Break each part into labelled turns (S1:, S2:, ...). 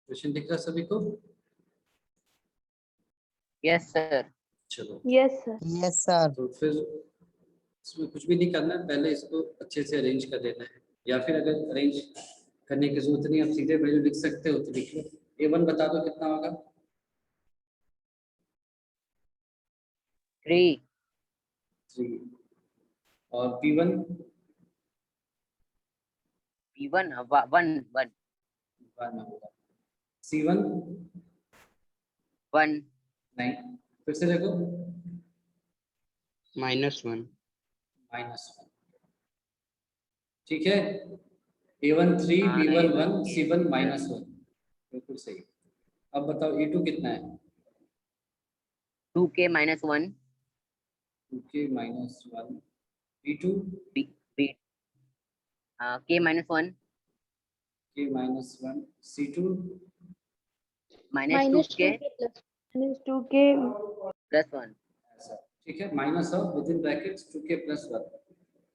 S1: Question दिख रहा सभी को?
S2: Yes sir.
S1: चलो
S3: यस सर।
S4: Yes sir.
S1: तो फिर इसमें कुछ भी नहीं करना है, पहले इसको अच्छे से अरेंज कर देना है, या फिर अगर अरेंज करने की जरूरत नहीं, आप सीधे वैल्यू लिख सकते हो तो लिख लो। A1 बता दो कितना होगा?
S2: 3
S1: 3। और P1?
S2: P1 1 1
S1: 1 होगा। C1?
S2: 1
S1: नहीं, फिर से देखो।
S5: -1।
S1: -1। ठीक है, A1 3,
S2: हाँ,
S1: B1
S2: A1
S1: 1, C1 -1। बिल्कुल सही। अब बताओ A2 कितना है?
S2: 2k -1
S1: 2k -1। B2?
S2: B B k -1
S1: k -1। C2?
S2: -2k
S3: -2k
S2: +1।
S1: ऐसा, ठीक है, minus of with in brackets 2k + 1।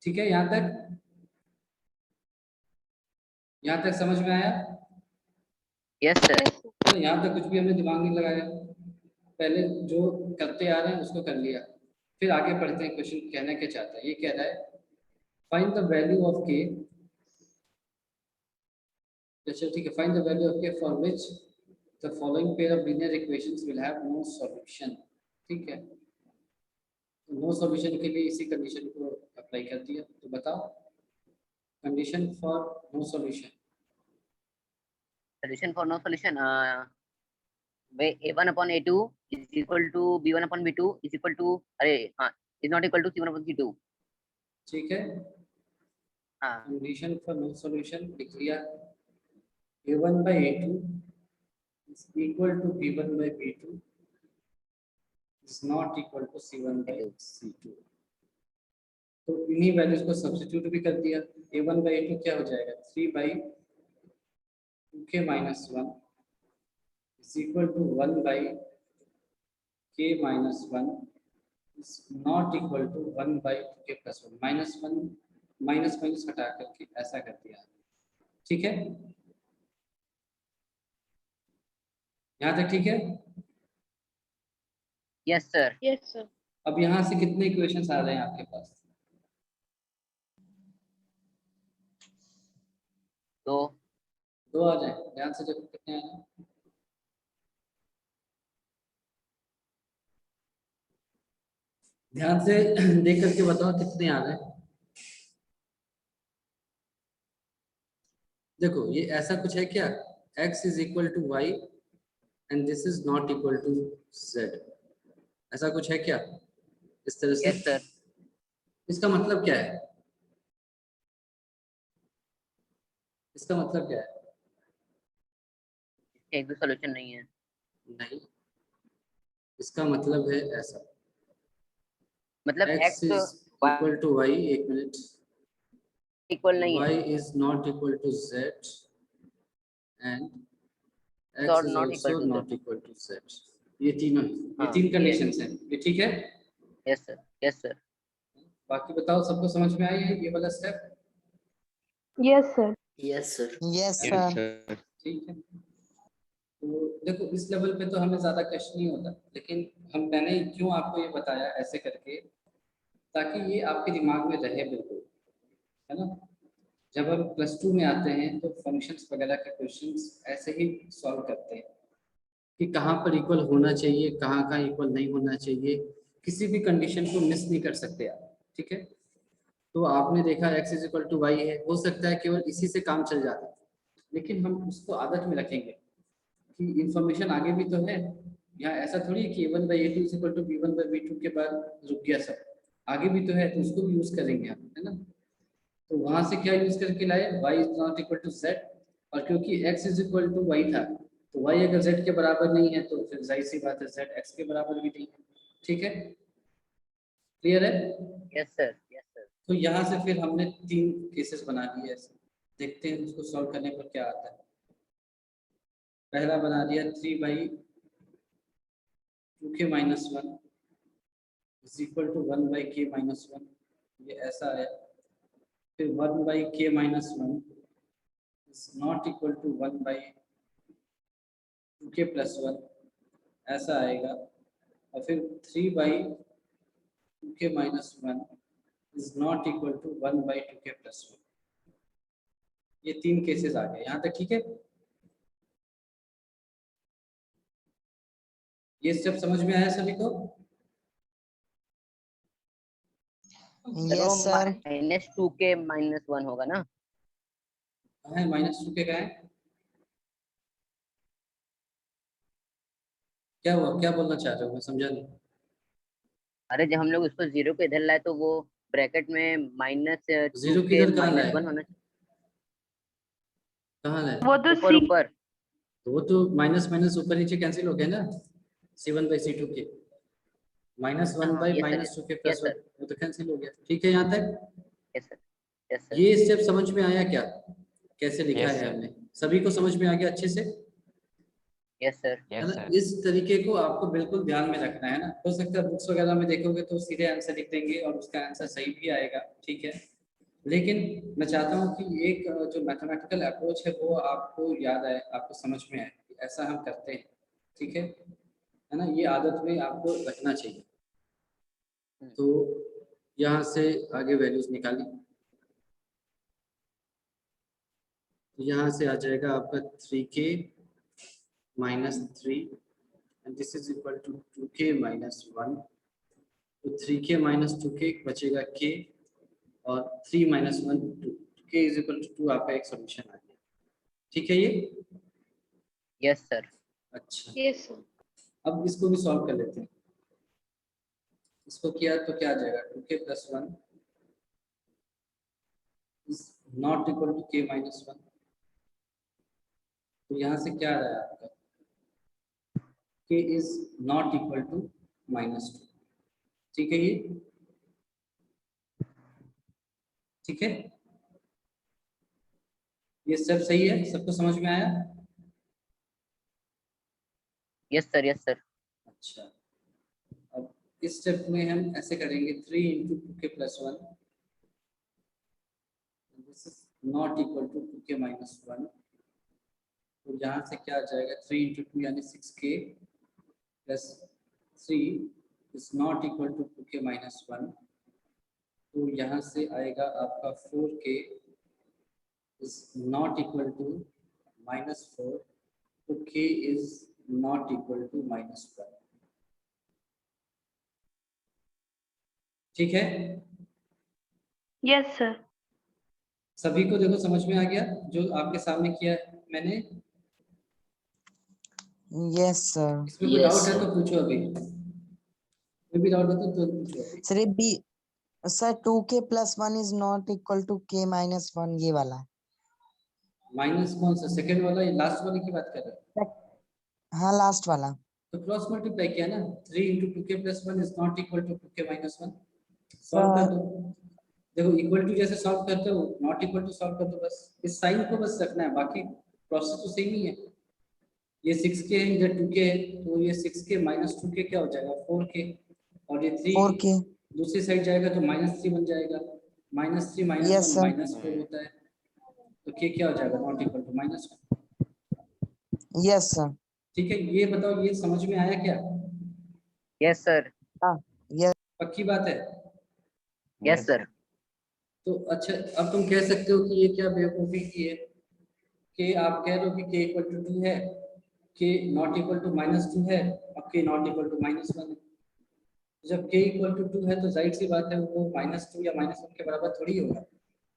S1: ठीक है, यहाँ तक समझ में आया?
S2: Yes sir.
S1: तो यहाँ तक कुछ भी हमने दिमाग नहीं लगाया, पहले जो करते आ रहे हैं उसको कर लिया, फिर आगे पढ़ते हैं। क्वेश्चन कहना क्या चाहता है? ये कह रहा है find the value of k। अच्छा ठीक है, find the value of k for which the following pair of linear equations will have no solution. ठीक है, नो सॉल्यूशन के लिए इसी कंडीशन को अप्लाई कर दिया। तो बताओ condition for no solution.
S2: Solution for no solution, where A1/A2 is equal to B1/B2 is equal to is not equal to C1/C2।
S1: ठीक है,
S2: हाँ
S1: कंडीशन फॉर नो सॉल्यूशन लिख लिया। A1/A2 is equal to B1/B2 is not equal to C1/C2। तो इन्हीं values को substitute भी कर दिया। A1/A2 क्या हो जाएगा? 3/2k - 1 is equal to 1/k - 1 is not equal to 1/2k + 1। -1 minus हटा करके ऐसा कर दिया। ठीक है, यहाँ तक ठीक है?
S2: Yes sir.
S3: Yes sir.
S1: अब यहाँ से कितने इक्वेशंस आ रहे हैं आपके पास?
S2: 2
S1: 2 आ जाए। ध्यान से देखो कितने आए हैं। ध्यान से देख करके बताओ कितने आ रहे हैं। देखो ये ऐसा कुछ है क्या? x is equal to y and this is not equal to z, ऐसा कुछ है क्या इस तरह से?
S2: Yes sir.
S1: इसका मतलब क्या है? इसका मतलब क्या है?
S2: एक भी सॉल्यूशन नहीं है।
S1: नहीं, इसका मतलब है ऐसा,
S2: मतलब
S1: x is equal to y, एक मिनट,
S2: इक्वल नहीं है
S1: y is not equal to z and x
S2: और
S1: is
S2: not equal
S1: also
S2: to z।
S1: not equal to z। ये तीनों, ये
S2: हाँ,
S1: तीन
S2: ये-
S1: कंडीशंस हैं। ये ठीक है?
S2: Yes sir. Yes sir.
S1: बाकी बताओ सबको समझ में आई है ये वाला step?
S3: Yes sir.
S5: Yes sir.
S4: Yes
S5: yes
S4: sir.
S5: Sir.
S1: ठीक है, तो देखो इस लेवल पे तो हमें ज़्यादा कष्ट नहीं होता, लेकिन मैंने क्यों आपको ये बताया ऐसे करके, ताकि ये आपके दिमाग में रहे बिल्कुल, है ना। जब हम +2 में आते हैं तो फंक्शंस वगैरह के क्वेश्चंस ऐसे ही सॉल्व करते हैं कि कहाँ पर इक्वल होना चाहिए, कहाँ कहाँ इक्वल नहीं होना चाहिए, किसी भी कंडीशन को मिस नहीं कर सकते आप। ठीक है, तो आपने देखा x = y है, हो सकता है केवल इसी से काम चल जाता है, लेकिन हम उसको आदत में रखेंगे कि इंफॉर्मेशन आगे भी तो है। यहाँ ऐसा थोड़ी है कि A1/A2 = B1/B2 के बाद रुक गया सब, आगे भी तो है, तो उसको भी यूज करेंगे हम, है ना। तो वहां से क्या यूज करके लाए? y is not equal to z, और क्योंकि x = y था, तो y अगर z के बराबर नहीं है तो फिर जाहिर सी बात है z x के बराबर भी नहीं है। ठीक है, क्लियर है?
S2: Yes sir. Yes sir.
S1: तो यहाँ से फिर हमने 3 केसेस बना लिए ऐसे, देखते हैं उसको सॉल्व करने पर क्या आता है। पहला बना दिया 3/2k - 1 is equal to 1/k - 1, ये ऐसा है। फिर 1/k - 1 is not equal to 1/k 2k plus 1 ऐसा आएगा, और फिर 3/2k minus 1 is not equal to 1/2k plus 1। ये 3 केसेस आ गए यहाँ तक, ठीक है। ये स्टेप समझ में आया सभी को?
S4: Yes sir.
S2: -2k-1 होगा ना?
S1: कहाँ है -2k? कहाँ है? क्या हुआ, क्या बोलना चाह रहे हो, मैं समझा नहीं।
S2: अरे जब हम लोग उसको 0 पे इधर लाए तो वो ब्रैकेट में
S1: जीरो
S2: -2k
S1: किधर, कहाँ लाए?
S2: -1 होना
S1: कहाँ लाए?
S3: वो तो
S2: ऊपर
S3: सी
S2: ऊपर।
S1: तो वो तो माइनस माइनस ऊपर नीचे कैंसिल हो गया ना, C1/C2k -1 by
S2: yes sir,
S1: -2k
S2: yes
S1: plus 1,
S2: sir,
S1: वो तो कैंसिल हो गया, ठीक है यहाँ तक।
S2: यस सर, यस सर,
S1: ये स्टेप समझ में आया क्या, कैसे लिखा
S4: Yes,
S1: है
S4: sir.
S1: हमने? सभी को समझ में आ गया अच्छे से,
S2: यस सर,
S1: है
S4: यस
S1: ना?
S4: सर।
S1: इस तरीके को आपको बिल्कुल ध्यान में रखना है ना। हो सकता है बुक्स वगैरह में देखोगे तो सीधे आंसर लिख देंगे और उसका आंसर सही भी आएगा, ठीक है। लेकिन मैं चाहता हूँ कि एक जो मैथमेटिकल अप्रोच है वो आपको याद आए, आपको समझ में आए कि ऐसा हम करते हैं, ठीक है ना? ये आदत में आपको रखना चाहिए। तो यहाँ से आगे वैल्यूज निकाली, तो यहाँ से आ जाएगा आपका 3k minus 3 and this is equal to 2k minus 1। तो 3k माइनस 2k बचेगा k, और 3 minus 1 2, k is equal to 2 आपका एक सोल्यूशन आ गया, ठीक है ये।
S2: Yes sir.
S1: अच्छा,
S3: यस सर।
S1: अब इसको भी सॉल्व कर लेते हैं। इसको किया तो क्या आ जाएगा, 2k plus 1 is not equal to k minus 1। तो यहाँ से क्या आ रहा है आपका, k is not equal to -2, ठीक है ये, ठीक है। ये सब सही है, सबको समझ में आया?
S2: Yes sir, yes sir.
S1: अच्छा, अब इस स्टेप में हम ऐसे करेंगे 3 into 2k plus 1, this is not equal to 2k minus 1। तो यहाँ से क्या आ जाएगा, 3 इंटू 2 यानी 6k plus 3 is not equal to 2k minus 1। तो यहाँ से आएगा आपका 4k is not equal to -4। तो k is not equal to -1, ठीक है।
S3: Yes sir.
S1: सभी को देखो समझ में आ गया जो आपके सामने किया है मैंने?
S4: Yes sir.
S1: इसमें कोई
S2: Yes,
S1: डाउट है
S2: sir.
S1: तो पूछो अभी, कोई भी डाउट है तो पूछो अभी।
S4: Sir B sir 2k plus 1 is not equal to k minus 1, ये वाला।
S1: माइनस कौन सा, सेकंड वाला या लास्ट वाले की बात कर रहे हो?
S4: हाँ लास्ट वाला।
S1: तो क्रॉस मल्टीप्लाई किया ना, 3 into 2k plus 1 is not equal to 2k minus 1। Solve कर दो, देखो इक्वल टू जैसे सॉल्व करते हो नॉट इक्वल टू सॉल्व कर दो, बस इस साइन को बस रखना है, बाकी प्रोसेस तो सेम ही है। ये 6k है, इधर 2k है, तो ये 6k माइनस 2k क्या हो जाएगा, 4k, और ये 3
S4: 4k।
S1: दूसरी साइड जाएगा तो -3 बन जाएगा, -3 माइनस
S4: यस
S1: 1
S4: सर।
S1: -4 होता है, तो k क्या हो जाएगा, not equal to -1,
S4: yes sir.
S1: ठीक है। ये बताओ ये समझ में आया क्या,
S2: यस सर,
S4: हाँ यस।
S1: पक्की बात है?
S2: Yes sir.
S1: तो अच्छा, अब तुम कह सकते हो कि ये क्या बेवकूफ़ी की है कि आप कह रहे हो कि k इक्वल टू 2 है, k नॉट इक्वल टू -2 है, और k नॉट इक्वल टू -1 है। जब k इक्वल टू 2 है तो जाहिर सी बात है वो -2 या -1 के बराबर थोड़ी होगा।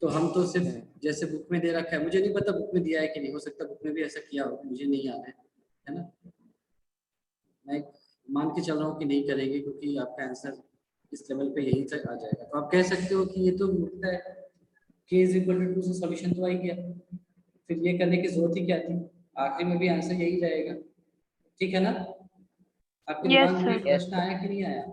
S1: तो हम तो सिर्फ जैसे बुक में दे रखा है, मुझे नहीं पता बुक में दिया है कि नहीं, हो सकता बुक में भी ऐसा किया हो, मुझे नहीं याद है ना। मैं मान के चल रहा हूँ कि नहीं करेंगे क्योंकि आपका आंसर इस लेवल पे यही तक आ जाएगा। तो आप कह सकते हो कि ये तो मुद्दा है, k इज इक्वल टू 2 से सॉल्यूशन तो आ ही गया, फिर ये करने की जरूरत ही क्या थी, आखिरी में भी आंसर यही जाएगा, ठीक है ना। आपके
S3: यस
S1: दिमाग में ये
S3: सर।
S2: यस
S1: प्रश्न
S2: सर।
S1: आया कि नहीं आया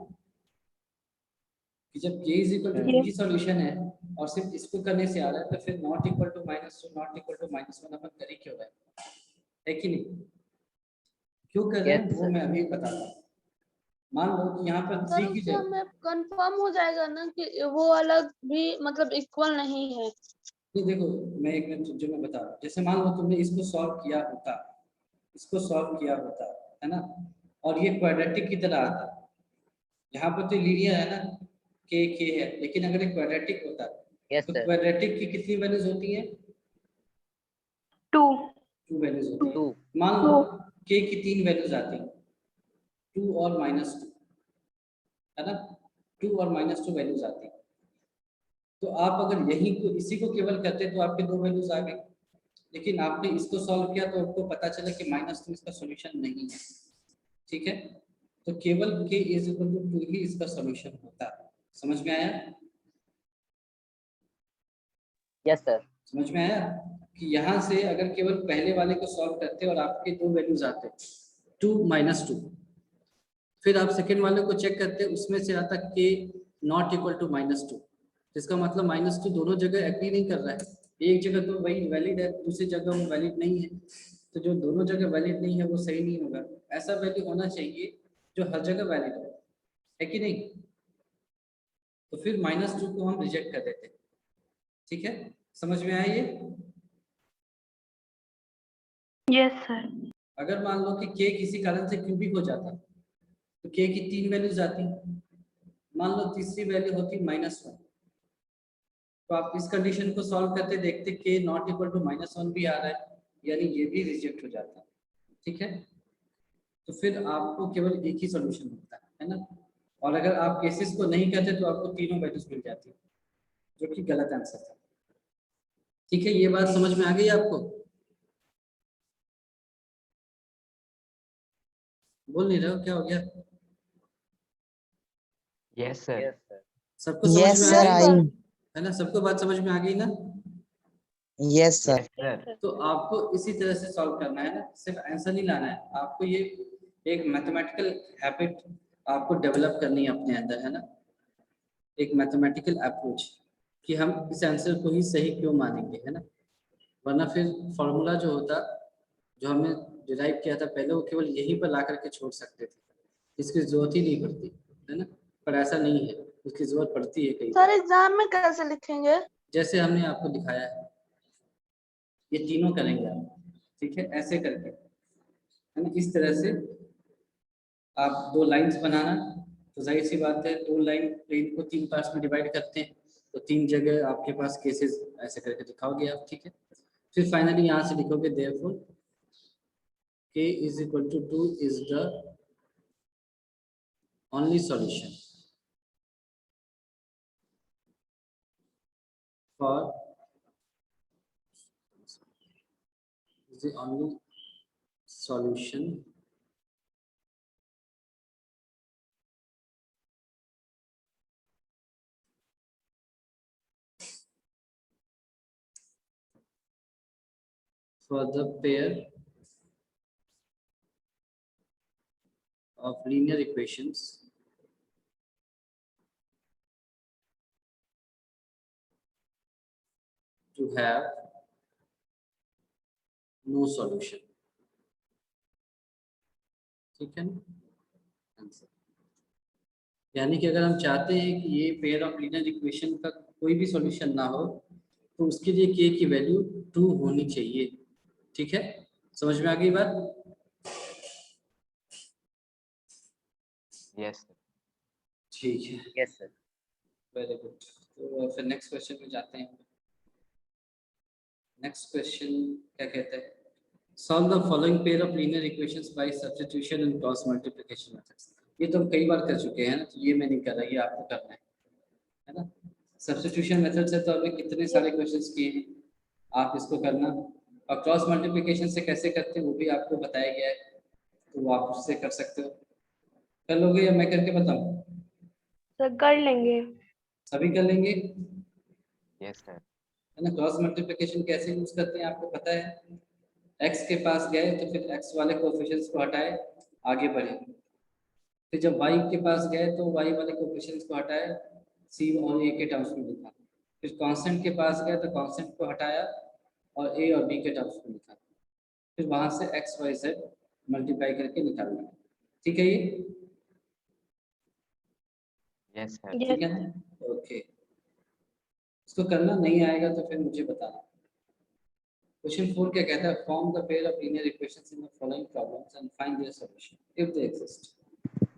S1: कि जब k is equal to 2
S4: hmm.
S1: ही सॉल्यूशन है और सिर्फ इसको करने से आ रहा है, तो फिर not equal to -2 not equal to -1 अपन कर ही क्यों रहे हैं, है कि नहीं? क्यों कर रहे
S2: यस
S1: हैं वो
S2: सर।
S1: मैं अभी बताता हूँ। मान लो कि यहाँ पर
S5: सर
S1: 3 की
S5: उससे
S1: जगह,
S5: हमें कंफर्म हो जाएगा ना कि वो अलग भी मतलब इक्वल नहीं है।
S1: नहीं देखो मैं एक मिनट जो मैं बता रहा हूँ, जैसे मान लो तुमने इसको सॉल्व किया होता इसको सॉल्व किया होता है ना, और ये क्वाड्रेटिक की तरह आता, यहाँ पर तो लीनियर है ना, के है, लेकिन अगर ये क्वाड्रेटिक होता
S2: यस
S1: तो
S2: सर,
S1: क्वाड्रेटिक की कितनी वैल्यूज होती हैं?
S3: 2.
S1: 2 वैल्यूज होती हैं।
S2: 2
S1: मान लो के की 3 वैल्यूज आती हैं, 2 और -2, है ना, 2 और -2 वैल्यूज आती हैं। तो आप अगर यही को इसी को केवल करते तो आपके 2 वैल्यूज आ गई, लेकिन आपने इसको सॉल्व किया तो आपको पता चला कि -2 इसका सॉल्यूशन नहीं है। ठीक है, तो केवल k इज इक्वल टू 2 ही इसका सॉल्यूशन होता है। समझ में आया?
S2: यस सर,
S1: समझ में आया कि यहाँ से अगर केवल पहले वाले को सॉल्व करते और आपके 2 वैल्यूज आते 2 -2, फिर आप सेकेंड वाले को चेक करते उसमें से आता k नॉट इक्वल टू -2, जिसका मतलब -2 दोनों जगह एग्री नहीं कर रहा है, एक जगह तो वही वैलिड है, दूसरी जगह वो वैलिड नहीं है, तो जो दोनों जगह वैलिड नहीं है वो सही नहीं होगा। ऐसा वैल्यू होना चाहिए जो हर जगह वैलिड है कि नहीं? तो फिर -2 को हम रिजेक्ट कर देते। ठीक है, समझ में आया ये?
S3: Yes, sir.
S1: अगर मान लो कि k किसी कारण से क्यूबिक हो जाता तो k की 3 वैल्यूज आती, मान लो तीसरी वैल्यू होती -1, तो आप इस कंडीशन को सॉल्व करते देखते k नॉट इक्वल टू -1 भी आ रहा है, यानी ये भी रिजेक्ट हो जाता है। ठीक है, तो फिर आपको केवल एक ही सॉल्यूशन मिलता है ना, और अगर आप केसेस को नहीं करते तो आपको तीनों वैल्यूज मिल जाती है, जो कि गलत आंसर था। ठीक है, ये बात समझ में आ गई आपको? बोल नहीं रहे हो, क्या हो गया?
S6: Yes sir.
S2: यस सर,
S1: सबको समझ
S4: Yes,
S1: में आ
S4: sir.
S1: गई
S4: I.
S1: है ना? सबको बात समझ में आ गई ना?
S4: Yes, sir.
S6: Yes sir.
S1: तो आपको इसी तरह से सॉल्व करना है ना, सिर्फ आंसर नहीं लाना है, आपको ये एक मैथमेटिकल हैबिट आपको डेवलप करनी है अपने अंदर, है ना, एक मैथमेटिकल अप्रोच कि हम इस आंसर को ही सही क्यों मानेंगे, है ना, वरना फिर फॉर्मूला जो होता जो हमने डिराइव किया था पहले वो केवल यहीं पर ला करके छोड़ सकते थे, इसकी जरूरत ही नहीं पड़ती, है ना, पर ऐसा नहीं है, उसकी जरूरत पड़ती है कई
S5: सर
S1: बार,
S5: एग्जाम में कैसे लिखेंगे?
S1: जैसे हमने आपको दिखाया है, ये तीनों करेंगे आप। ठीक है, ऐसे करके, है ना, इस तरह से आप 2 लाइंस बनाना, तो जाहिर सी बात है 2 लाइन प्लेन को 3 पार्ट्स में डिवाइड करते हैं, तो 3 जगह आपके पास केसेस ऐसे करके दिखाओगे आप। ठीक है, फिर फाइनली यहाँ से लिखोगे therefore k is equal to 2 is the only solution for is the only solution for the pair of linear equations to have no solution। ठीक है ना, आंसर यानी कि अगर हम चाहते हैं कि ये पेयर ऑफ लीनियर इक्वेशन का कोई भी सॉल्यूशन ना हो तो उसके लिए k की वैल्यू 2 होनी चाहिए। ठीक है, समझ में आ गई बात?
S6: Yes sir.
S1: ठीक है,
S2: यस सर,
S1: वेरी गुड। तो फिर नेक्स्ट क्वेश्चन में जाते हैं। नेक्स्ट क्वेश्चन क्या कहता है? Solve the following pair of linear equations bye substitution and cross multiplication methods. ये तो हम कई बार कर चुके हैं ना, तो ये मैं नहीं कर रहा, ये आपको करना है ना। सब्स्टिट्यूशन मेथड से तो हमने कितने सारे क्वेश्चंस किए हैं, आप इसको करना, और क्रॉस मल्टीप्लिकेशन से कैसे करते हैं वो भी आपको बताया गया है, तो वो आप उससे कर सकते हो। कर लोगे या मैं करके बताऊं?
S3: सर कर लेंगे।
S1: सभी कर लेंगे,
S6: यस सर।
S1: है ना। क्रॉस मल्टीप्लिकेशन कैसे यूज करते हैं आपको पता है, x के पास गए तो फिर x वाले कोएफिशिएंट्स को हटाए, आगे बढ़े, फिर जब y के पास गए तो y वाले कोएफिशिएंट्स को हटाए, c और a के टर्म्स में लिखा, फिर कांस्टेंट के पास गए तो कांस्टेंट को हटाया और a और b के टर्म्स में लिखा, फिर वहां से x y z मल्टीप्लाई करके निकालना। ठीक है, ये
S6: यस सर।
S3: Yes.
S1: ठीक है ना, ओके। इसको करना नहीं आएगा तो फिर मुझे बताना। क्वेश्चन 4 क्या कहता है? Form the pair of linear equations in the following problems and find their solution if they exist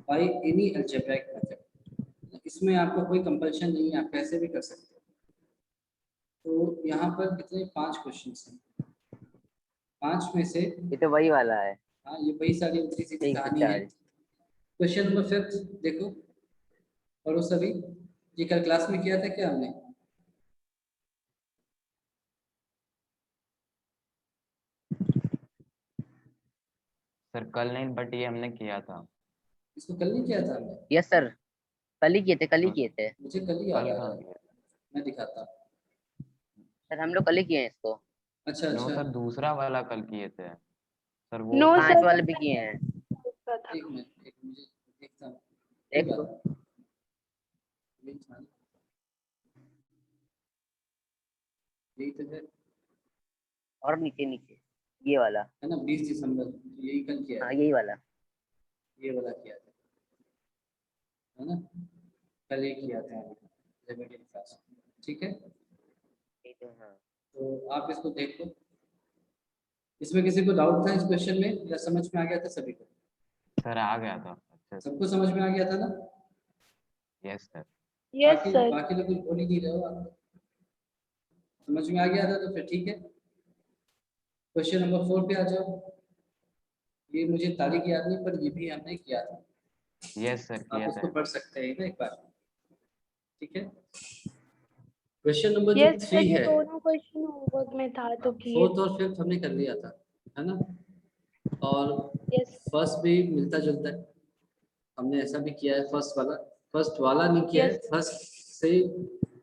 S1: by any algebraic method. इसमें आपको कोई कंपल्शन नहीं है, आप कैसे भी कर सकते हो। तो यहाँ पर कितने 5 क्वेश्चंस हैं, 5 में से
S2: ये तो वही वाला है।
S1: हाँ ये वही सारी उल्टी सीधी
S2: ठीक है,
S1: कहानी है।
S2: चल।
S1: क्वेश्चन नंबर 5 देखो, और वो सभी ये कल क्लास में किया था क्या हमने?
S6: सर कल नहीं, बट ये हमने किया था।
S1: इसको कल नहीं किया था हमने?
S2: यस सर, कल ही किए थे, कल ही
S6: हाँ।
S2: किए थे
S1: मुझे कल ही याद
S6: कल
S1: आ
S6: कहाँ
S1: रहा है,
S6: किया?
S1: मैं दिखाता हूँ।
S2: सर, हम लोग कल ही किए हैं इसको।
S1: अच्छा
S6: नो
S1: अच्छा,
S6: सर, दूसरा वाला कल किए थे सर, वो
S3: नो
S2: पांच
S3: सर,
S2: वाले भी किए हैं।
S3: दूसरा था।
S1: एक मिनट, एक मुझे देखता हूँ। कोई
S2: देख लो।
S1: बात नहीं, यही था ना? यही तो है
S2: और नीचे नीचे ये वाला।
S1: ना, 20 दिसंबर यही कल किया
S2: हाँ,
S1: है,
S2: यही वाला।
S1: ये वाला किया था है ना, कल ही किया था रेमेडियल क्लास। ठीक है,
S2: ये तो हाँ।
S1: तो आप इसको देख लो। इसमें किसी को डाउट था इस क्वेश्चन में या समझ में आ गया था सभी को?
S6: सर आ गया था अच्छे से।
S1: सबको समझ में आ गया था ना?
S6: Yes sir.
S3: यस
S1: बाकी
S3: सर।
S1: बाकी लोग कुछ बोल ही नहीं रहे हो आप। समझ में आ गया था तो फिर ठीक है। क्वेश्चन नंबर 4 पे आ जाओ। ये मुझे तारीख याद नहीं, पर ये भी हमने किया था,
S6: यस सर,
S1: आप
S6: किया
S1: उसको
S6: था।
S1: पढ़ सकते हैं ना एक बार। ठीक है, क्वेश्चन नंबर जो
S3: यस सर,
S1: 3
S3: ये
S1: है,
S3: दोनों क्वेश्चन होमवर्क में था तो किए।
S1: 4th और 5th हमने कर लिया था, है ना? और
S3: यस
S1: फर्स्ट भी मिलता जुलता है, हमने ऐसा भी किया है। फर्स्ट वाला नहीं किया है,
S3: यस
S1: फर्स्ट से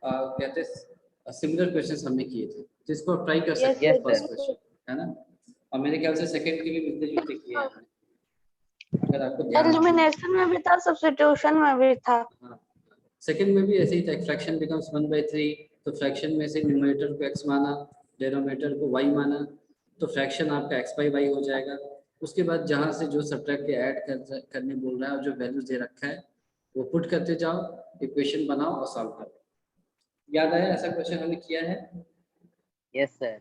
S1: कहते सिमिलर क्वेश्चंस हमने किए थे, जिसको ट्राई कर
S3: यस
S1: सकते हैं
S2: Yes,
S1: फर्स्ट
S2: sir.
S1: क्वेश्चन, है ना? और मेरे ख्याल से सेकंड के भी मिलते जुलते किए हैं हमने, अगर आपको ध्यान हो।
S5: एलिमिनेशन में भी था, सब्स्टिट्यूशन में भी था।
S1: हाँ, सेकंड में भी ऐसे ही था, फ्रैक्शन बिकम्स 1/3, तो फ्रैक्शन में से न्यूमरेटर को x माना, डिनोमिनेटर को y माना, तो फ्रैक्शन आपका x/y हो जाएगा। उसके बाद जहाँ से जो सब्ट्रैक्ट के ऐड करने बोल रहा है और जो वैल्यूज दे रखा है वो पुट करते जाओ, इक्वेशन बनाओ और सॉल्व करो। याद आया ऐसा क्वेश्चन हमने किया है?
S2: Yes, sir.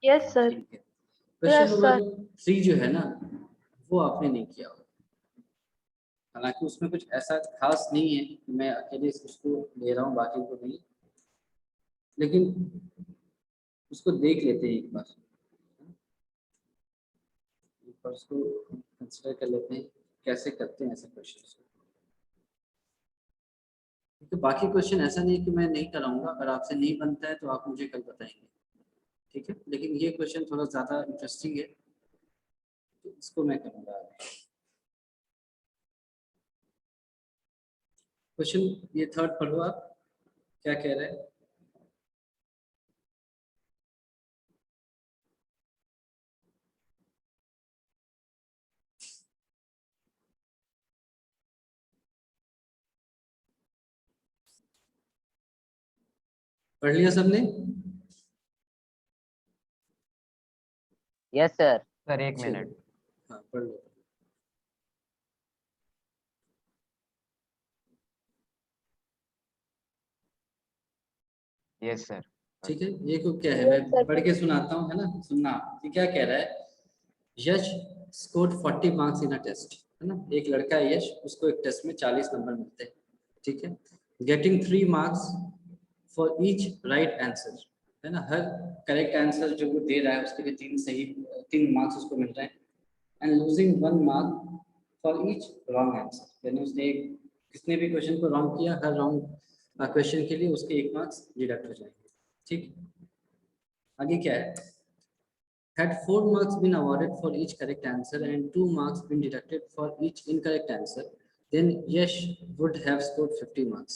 S3: Yes sir.
S1: ठीक है, क्वेश्चन
S5: Yes,
S1: नंबर 3 जो है ना, वो आपने नहीं किया होगा। हालांकि उसमें कुछ ऐसा खास नहीं है कि मैं अकेले उसको ले रहा हूँ बाकी को नहीं, लेकिन उसको देख लेते हैं एक बार उसको कंसिडर कर लेते हैं कैसे करते हैं ऐसे क्वेश्चन। तो बाकी क्वेश्चन ऐसा नहीं है कि मैं नहीं कराऊंगा, अगर आपसे नहीं बनता है तो आप मुझे कल बताएंगे, ठीक है? लेकिन ये क्वेश्चन थोड़ा ज़्यादा इंटरेस्टिंग है तो इसको मैं करूँगा। क्वेश्चन ये 3rd पढ़ो आप, क्या कह रहे हैं? पढ़ लिया सबने?
S2: Yes, sir.
S6: सर एक
S1: चलो,
S6: मिनट।
S1: हाँ पढ़ लो।
S6: Yes sir.
S1: ठीक है, ये को क्या है, मैं पढ़ के सुनाता हूँ, है ना? सुनना। ये क्या कह रहा है? Yash scored 40 marks in a test, है ना? एक लड़का है यश, उसको एक टेस्ट में 40 नंबर मिलते हैं, ठीक है? Getting 3 marks for each right answer, है ना? हर करेक्ट आंसर जो वो दे रहा है उसके लिए 3 मार्क्स उसको मिल रहे हैं। And losing 1 mark for each wrong answer, यानी उसने किसने भी क्वेश्चन को रॉन्ग किया, हर रॉन्ग क्वेश्चन के लिए उसके 1 मार्क्स डिडक्ट हो जाएंगे, ठीक? आगे क्या है? Had 4 marks been awarded for each correct answer and 2 marks been deducted for each incorrect answer, then Yash would have scored 50 marks.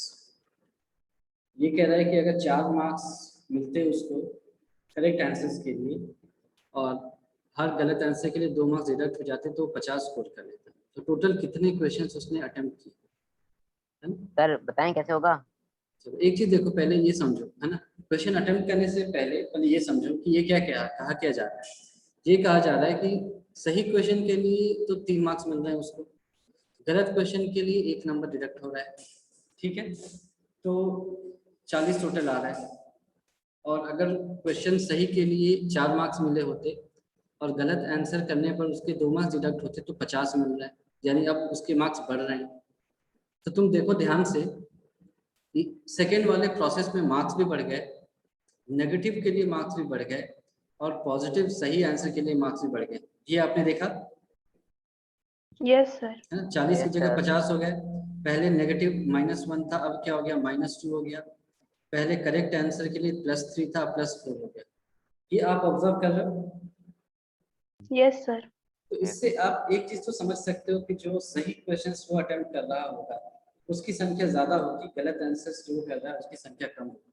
S1: ये कह रहा है कि अगर 4 मार्क्स मिलते उसको करेक्ट आंसर्स के लिए और हर गलत आंसर के लिए 2 मार्क्स डिडक्ट हो जाते तो 50 स्कोर कर लेता। तो टोटल कितने क्वेश्चंस उसने अटेम्प्ट किए, है ना?
S2: सर, बताएं कैसे होगा?
S1: चलो एक चीज देखो, पहले ये समझो, है ना? क्वेश्चन अटेम्प्ट करने से पहले ये समझो कि ये क्या कहा क्या जा रहा है। ये कहा जा रहा है कि सही क्वेश्चन के लिए तो 3 मार्क्स मिल रहे हैं उसको, गलत क्वेश्चन के लिए 1 नंबर डिडक्ट हो रहा है, ठीक है? तो 40 टोटल आ रहा है। और अगर क्वेश्चन सही के लिए 4 मार्क्स मिले होते और गलत आंसर करने पर उसके 2 मार्क्स डिडक्ट होते तो 50 मिल रहा है, यानी अब उसके मार्क्स बढ़ रहे हैं। तो तुम देखो ध्यान से, सेकेंड वाले प्रोसेस में मार्क्स भी बढ़ गए, नेगेटिव के लिए मार्क्स भी बढ़ गए और पॉजिटिव सही आंसर के लिए मार्क्स भी बढ़ गए। ये आपने देखा
S3: यस सर।
S1: है ना, 40 की
S2: Yes,
S1: जगह
S2: sir.
S1: 50 हो गए। पहले नेगेटिव -1 था, अब क्या हो गया -2 हो गया। पहले करेक्ट आंसर के लिए +3 था, +4 हो गया। ये आप ऑब्जर्व कर रहे हो।
S3: Yes sir.
S1: तो इससे आप एक चीज तो समझ सकते हो कि जो सही क्वेश्चंस वो अटेम्प्ट कर रहा होगा उसकी संख्या ज्यादा होगी, गलत आंसर्स जो कर रहा है उसकी संख्या कम होगी।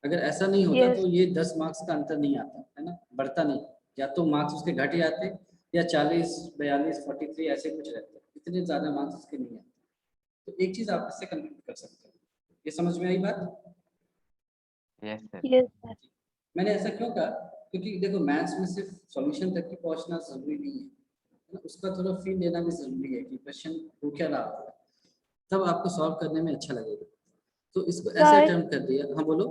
S1: अगर ऐसा नहीं होता
S3: Yes.
S1: तो ये 10 मार्क्स का अंतर नहीं आता, है ना, बढ़ता नहीं, या तो मार्क्स उसके घट जाते या 40, 42, 43 ऐसे कुछ रहते, इतने ज्यादा मार्क्स उसके नहीं आते। तो एक चीज आप इससे कंक्लूड कर सकते हो। ये समझ में आई बात?
S6: Yes sir.
S3: Yes sir.
S1: मैंने ऐसा क्यों कहा, क्योंकि देखो मैथ्स में सिर्फ सॉल्यूशन तक ही पहुंचना जरूरी नहीं है, है ना, उसका थोड़ा फील लेना भी जरूरी है कि क्वेश्चन हो क्या रहा होगा, तब आपको सॉल्व करने में अच्छा लगेगा। तो इसको ऐसे
S3: सर।
S1: अटेम्प्ट कर दिया। हाँ बोलो।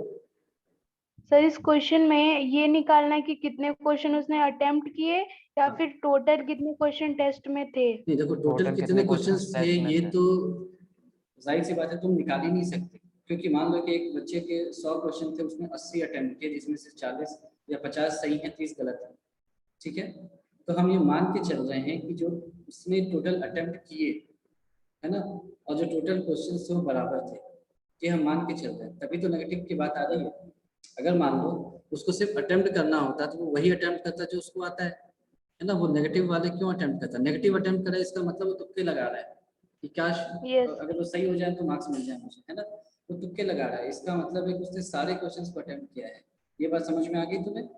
S3: सर इस क्वेश्चन में ये निकालना है कि कितने क्वेश्चन उसने अटेम्प्ट किए या
S1: हाँ।
S3: फिर टोटल कितने क्वेश्चन टेस्ट में थे।
S1: नहीं देखो टोटल
S6: Total
S1: कितने
S6: कितने
S1: क्वेश्चंस
S6: questions
S1: थे
S6: test में
S1: ये
S6: थे?
S1: तो जाहिर सी बात है तुम निकाल ही नहीं सकते, क्योंकि मान लो कि एक बच्चे के 100 क्वेश्चन थे, उसमें 80 अटेम्प्ट किए जिसमें से 40 या 50 सही है, 30 गलत है। ठीक है, तो हम ये मान के चल रहे हैं कि जो उसने टोटल अटेम्प्ट किए, है ना, और जो टोटल क्वेश्चन थे वो बराबर थे, ये हम मान के चल रहे हैं, तभी तो नेगेटिव की बात आ रही है। अगर मान लो उसको सिर्फ अटेम्प्ट करना होता तो वो वही अटेम्प्ट करता जो उसको आता है ना, वो नेगेटिव वाले क्यों अटेम्प्ट करता, नेगेटिव अटेम्प्ट करा इसका मतलब वो तुक्के लगा रहा है कि काश
S3: यस।
S1: अगर वो सही हो जाए तो मार्क्स मिल जाए मुझे, है ना, वो तुक्के लगा रहा है, इसका मतलब है कि उसने सारे क्वेश्चंस को अटेम्प्ट किया है। ये बात समझ में आ गई तुम्हें?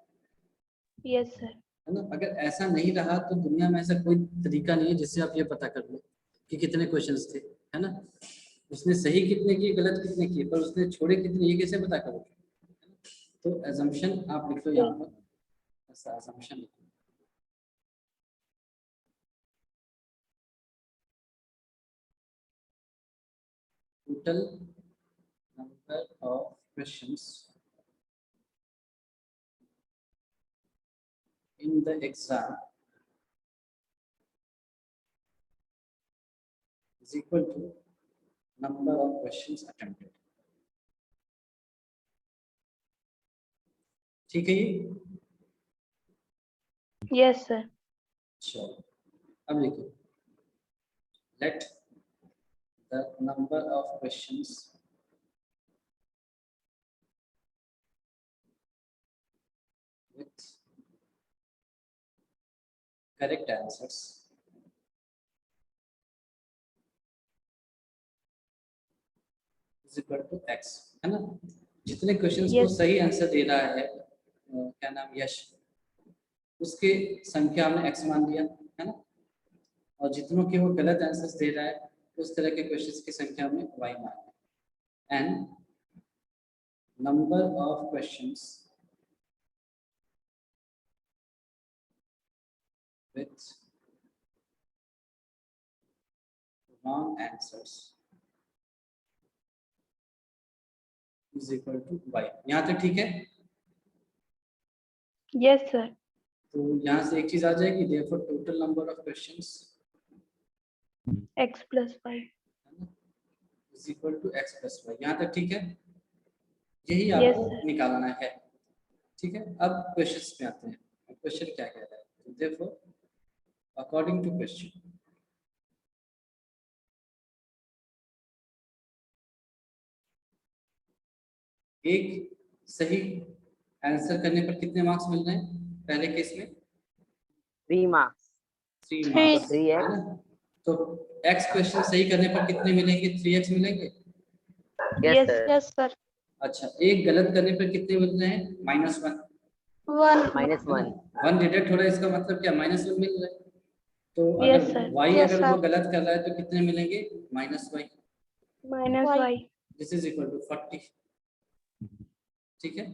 S3: Yes sir.
S1: है ना, अगर ऐसा नहीं रहा तो दुनिया में ऐसा कोई तरीका नहीं है जिससे आप ये पता कर लो कि कितने क्वेश्चंस थे, है ना, उसने सही कितने किए गलत कितने किए, पर उसने छोड़े कितने ये कैसे पता करोगे? तो एजम्पशन आप लिख लो यहाँ पर, ऐसा एजम्पशन लिखो। total number of questions in the exam is equal to number of questions attempted. ठीक है ये?
S3: Yes sir.
S1: चलो अब लिखो, let the number of questions with correct answers is equal to x, है ना, जितने क्वेश्चंस को
S3: Yes.
S1: सही आंसर दे रहा है क्या नाम यश, उसके संख्या में x मान लिया, है ना, और जितनों के वो गलत आंसर्स दे रहा है उस तरह के क्वेश्चंस की संख्या में y मान लिया, and number of questions with wrong answers is equal to y। यहाँ तक ठीक है?
S3: Yes sir.
S1: तो यहाँ से एक चीज आ जाएगी, therefore total number of questions
S3: x + 5।
S1: is equal to x plus y। यहाँ तक ठीक है? यही
S3: Yes,
S1: आपको
S3: sir.
S1: निकालना है। ठीक है, अब क्वेश्चंस में आते हैं। क्वेश्चन क्या कह रहा है? therefore according to question एक सही आंसर करने पर कितने मार्क्स मिल रहे हैं? पहले केस में
S2: 3 marks.
S1: 3
S5: Three.
S1: मार्क्स, है
S2: 3x.
S1: ना, तो x क्वेश्चन सही करने पर कितने मिलेंगे? 3x मिलेंगे।
S2: Yes,
S3: Yes.
S2: sir.
S5: Yes, sir.
S1: अच्छा, एक गलत करने पर कितने मिल रहे हैं? -1,
S5: One.
S2: -1.
S1: 1 डिडक्ट हो रहा है, इसका मतलब क्या? -1 मिल रहा है। तो
S3: Yes,
S1: अगर
S3: sir.
S1: y
S5: Yes,
S1: अगर वो
S5: sir.
S1: गलत कर रहा है तो कितने मिलेंगे? -y।
S3: -y।
S1: This is equal to 40। ठीक है,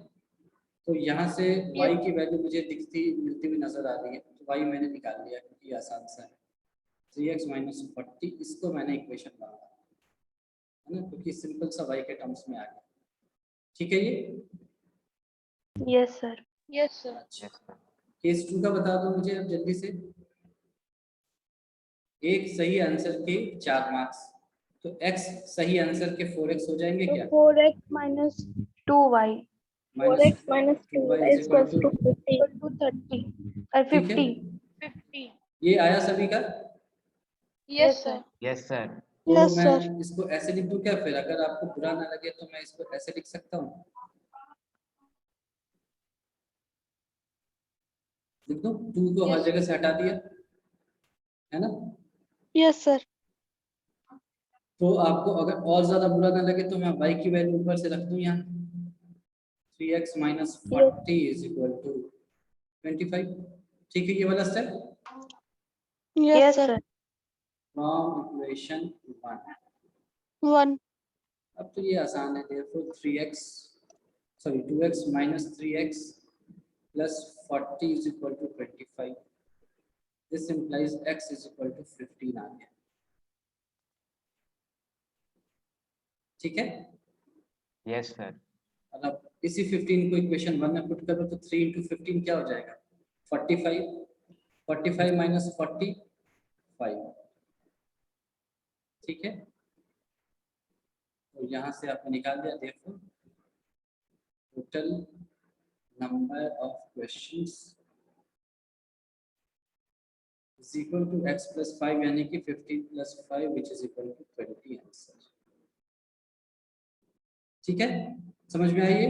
S1: तो यहाँ से y
S5: Yes.
S1: की वैल्यू मुझे दिखती मिलती हुई नजर आ रही है, तो y मैंने निकाल लिया क्योंकि आसान सा है। 3x - 40, इसको मैंने इक्वेशन बनाया, है ना, क्योंकि सिंपल सा y के टर्म्स में आ गया। ठीक है ये?
S3: Yes sir.
S5: Yes sir.
S6: Yes sir.
S1: Case 2 का बता दो मुझे अब जल्दी से। एक सही आंसर के 4 मार्क्स, तो x सही आंसर के 4x हो जाएंगे
S3: तो
S1: क्या?
S3: 4x minus 2y
S1: minus
S5: 2y
S1: is equal to
S5: 50।
S3: equal to 30 और
S1: ठीक है,
S3: 50।
S5: 50।
S1: ये आया सभी का?
S5: Yes sir.
S6: Yes sir.
S1: तो
S5: Yes,
S1: मैं
S5: sir.
S1: इसको ऐसे लिख दूं क्या? फिर अगर आपको बुरा ना लगे तो मैं इसको ऐसे लिख सकता हूँ, लिख दूं 2 को हर
S5: Yes.
S1: जगह से हटा दिया, है ना?
S5: Yes sir.
S1: तो आपको अगर और ज्यादा बुरा ना लगे तो मैं y की वैल्यू ऊपर से रख दूं यहाँ, 3x minus 40 is equal to 25। ठीक है, ये वाला step
S5: yes
S3: yes
S5: sir.
S3: Sir.
S1: From equation 1।
S5: 1।
S1: अब तो ये आसान है, therefore 2x minus 3x plus 40 is equal to 25। This implies x is equal to 15 आ गया। ठीक है,
S6: यस सर।
S1: और अब इसी 15 को इक्वेशन 1 में पुट करो तो 3 into 15 क्या हो जाएगा? 45। 45 minus 40 5। ठीक है, तो यहाँ से आपने निकाल दिया, देखो total number of questions is equal to x plus 5 यानी कि 15 plus 5 which is equal to 20 answer. ठीक है, समझ में आई ये?